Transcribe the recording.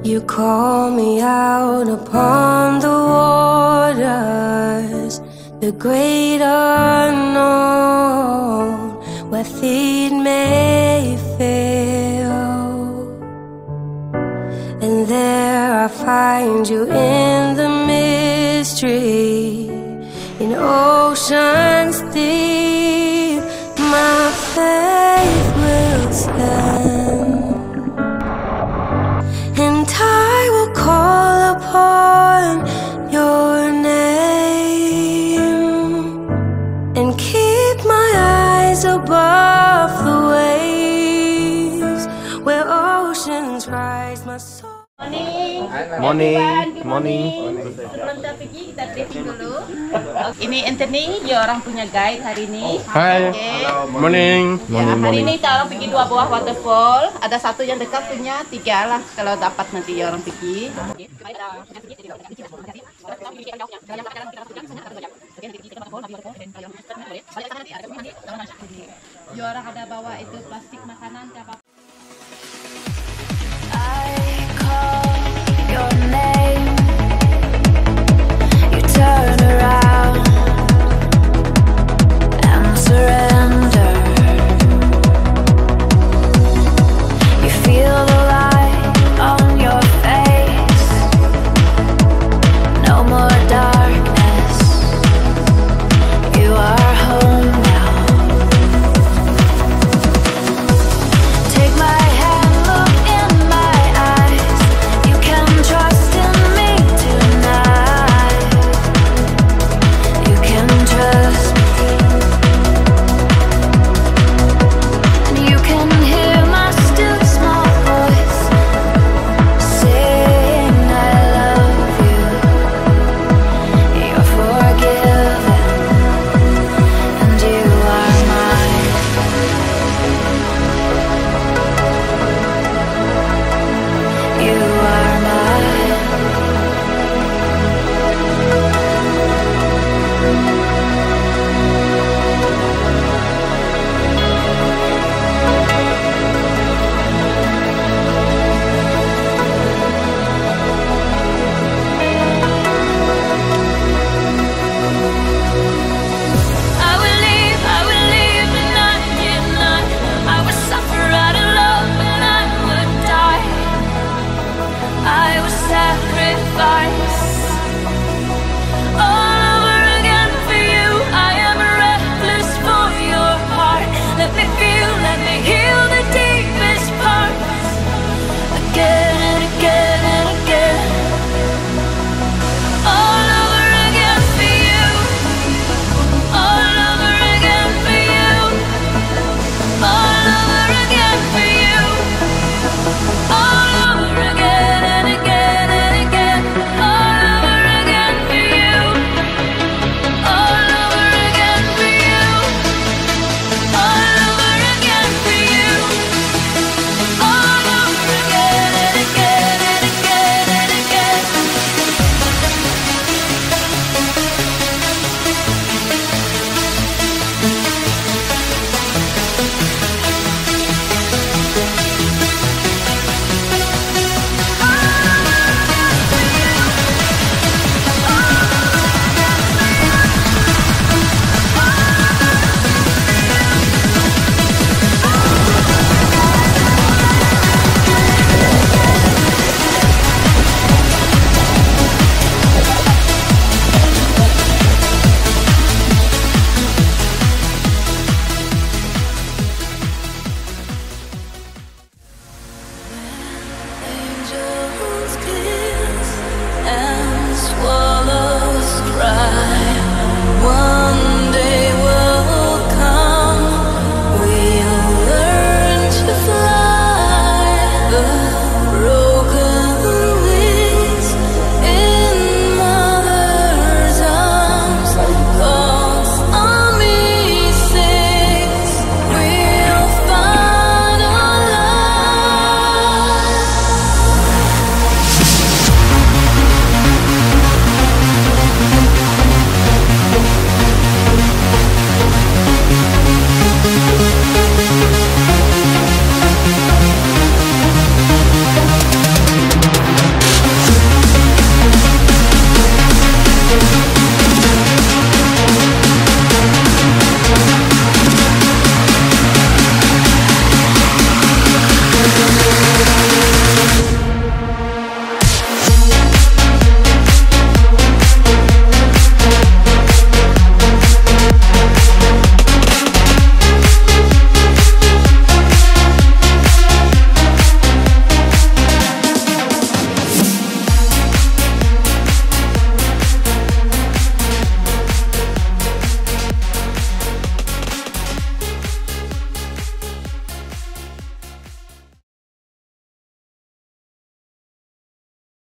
You call me out upon the waters, the great unknown, where feet may fail. And there I find you in the mystery, in oceans deep. My faith will stand, and I will call upon your name, and keep my eyes above the waves, where oceans rise my soul. Morning. Sebelum kita pergi, kita briefing dulu. Ini Anthony, dia orang punya guide hari ini. Hai. Okay. Morning. Hari ini kita orang pergi 2 buah waterfall. Ada satu yang dekat punya, 3 lah kalau dapat nanti orang pergi. Dia orang ada bawa itu plastik makanan ke apa?